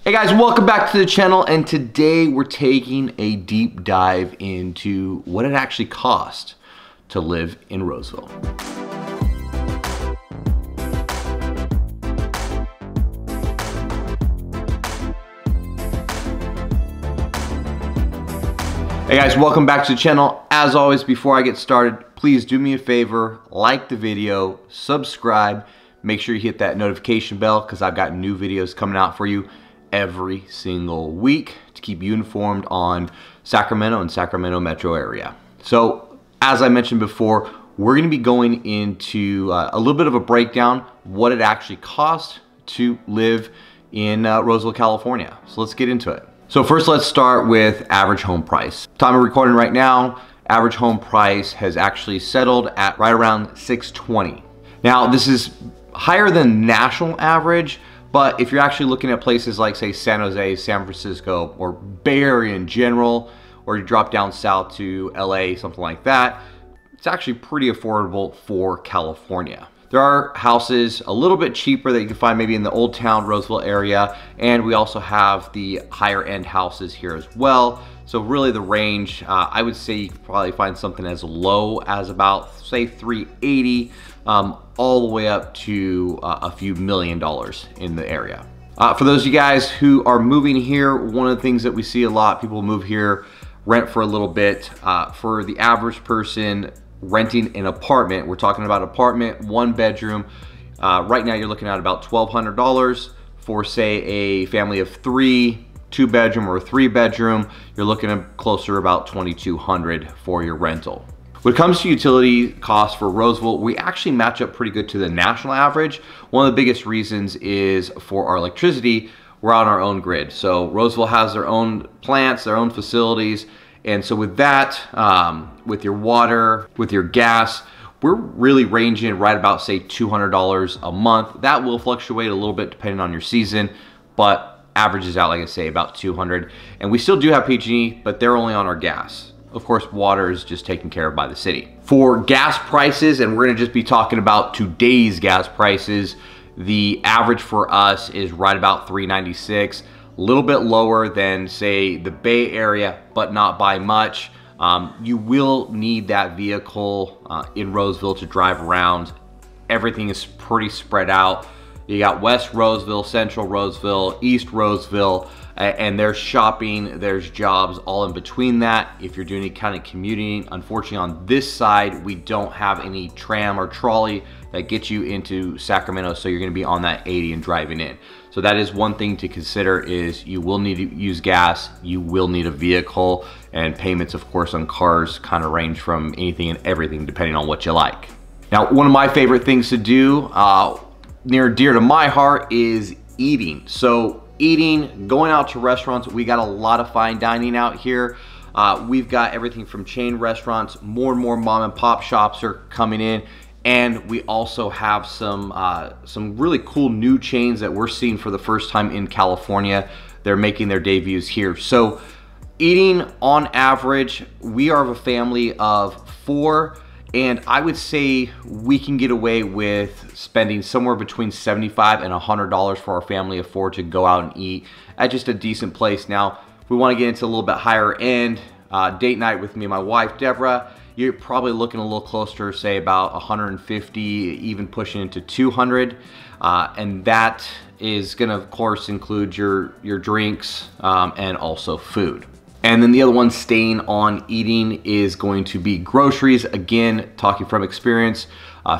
Hey guys, welcome back to the channel, and today we're taking a deep dive into what it actually costs to live in Roseville. Hey guys, welcome back to the channel. As always, before I get started, please do me a favor, like the video, subscribe, make sure you hit that notification bell because I've got new videos coming out for you every single week to keep you informed on Sacramento and Sacramento metro area. So as I mentioned before, we're going to be going into a little bit of a breakdown what it actually costs to live in Roseville, California. So let's get into it. So first let's start with average home price. Time of recording right now, average home price has actually settled at right around $620. Now this is higher than national average, but if you're actually looking at places like, say, San Jose, San Francisco, or Bay Area in general, or you drop down south to LA, something like that, it's actually pretty affordable for California. There are houses a little bit cheaper that you can find maybe in the Old Town Roseville area, and we also have the higher end houses here as well. So really the range, I would say you could probably find something as low as about, say, $380, all the way up to a few $1 million in the area. For those of you guys who are moving here, one of the things that we see a lot, people move here, rent for a little bit. For the average person renting an apartment, we're talking about apartment, 1 bedroom. Right now you're looking at about $1,200. For, say, a family of 3, 2 bedroom or a 3 bedroom, you're looking at closer about $2,200 for your rental. When it comes to utility costs for Roseville, we actually match up pretty good to the national average. One of the biggest reasons is for our electricity, we're on our own grid. So Roseville has their own plants, their own facilities. And so with that, with your water, with your gas, we're really ranging right about, say, $200 a month. That will fluctuate a little bit depending on your season, but averages out, like I say, about $200. And we still do have PG&E, but they're only on our gas. Of course, water is just taken care of by the city. For gas prices, and we're gonna just be talking about today's gas prices, the average for us is right about $3.96, a little bit lower than, say, the Bay Area, but not by much. You will need that vehicle in Roseville to drive around. Everything is pretty spread out. You got West Roseville, Central Roseville, East Roseville, and there's shopping, there's jobs all in between that. If you're doing any kind of commuting, unfortunately on this side, we don't have any tram or trolley that gets you into Sacramento, so you're gonna be on that 80 and driving in. So that is one thing to consider, is you will need to use gas, you will need a vehicle, and payments, of course, on cars kind of range from anything and everything depending on what you like. Now, one of my favorite things to do, near and dear to my heart, is eating. So eating, going out to restaurants, we got a lot of fine dining out here. We've got everything from chain restaurants, more and more mom and pop shops are coming in, and we also have some really cool new chains that we're seeing for the first time in California. They're making their debuts here. So eating, on average, we are a family of 4, and I would say we can get away with spending somewhere between $75 and $100 for our family of 4 to go out and eat at just a decent place. Now, if we want to get into a little bit higher end, date night with me and my wife, Deborah, you're probably looking a little closer, say about 150, even pushing into 200. And that is gonna, of course, include your drinks and also food. And then the other one, staying on eating, is going to be groceries. Again, talking from experience,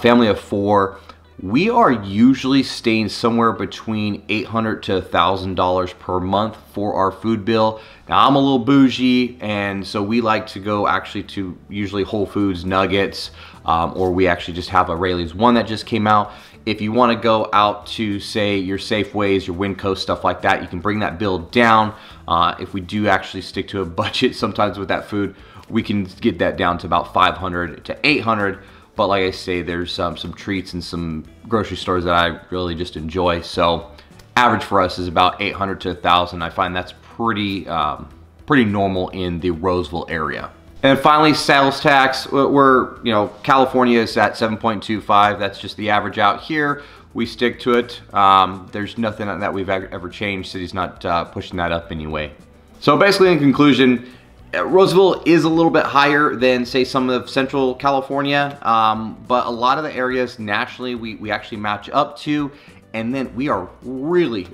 family of 4, we are usually staying somewhere between $800 to $1,000 per month for our food bill. Now, I'm a little bougie, and so we like to go actually to usually Whole Foods, Nuggets, or we actually just have a Rayleigh's one that just came out. If you want to go out to, say, your Safeways, your Winco, stuff like that, you can bring that bill down. If we do actually stick to a budget sometimes with that food, we can get that down to about $500 to $800. But like I say, there's some treats and some grocery stores that I really just enjoy. So average for us is about $800 to $1,000. I find that's pretty normal in the Roseville area. And finally, sales tax. California is at 7.25. That's just the average out here. we stick to it. There's nothing that we've ever changed. City's not pushing that up anyway. So basically, in conclusion, Roseville is a little bit higher than, say, some of Central California, but a lot of the areas nationally we actually match up to, and then we are really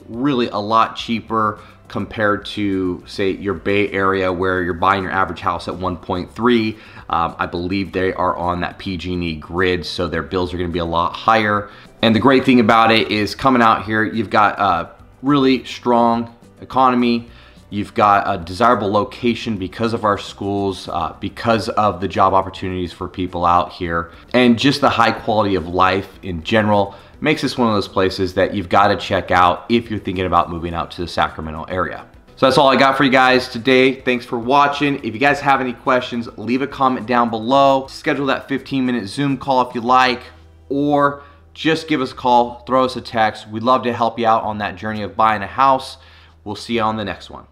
a lot cheaper compared to, say, your Bay Area, where you're buying your average house at 1.3. I believe they are on that PG&E grid, so their bills are going to be a lot higher. And the great thing about it is, coming out here, you've got a really strong economy. You've got a desirable location because of our schools, because of the job opportunities for people out here, and just the high quality of life in general makes this one of those places that you've got to check out if you're thinking about moving out to the Sacramento area. So that's all I got for you guys today. Thanks for watching. If you guys have any questions, leave a comment down below. Schedule that 15-minute Zoom call if you like, or just give us a call, throw us a text. We'd love to help you out on that journey of buying a house. We'll see you on the next one.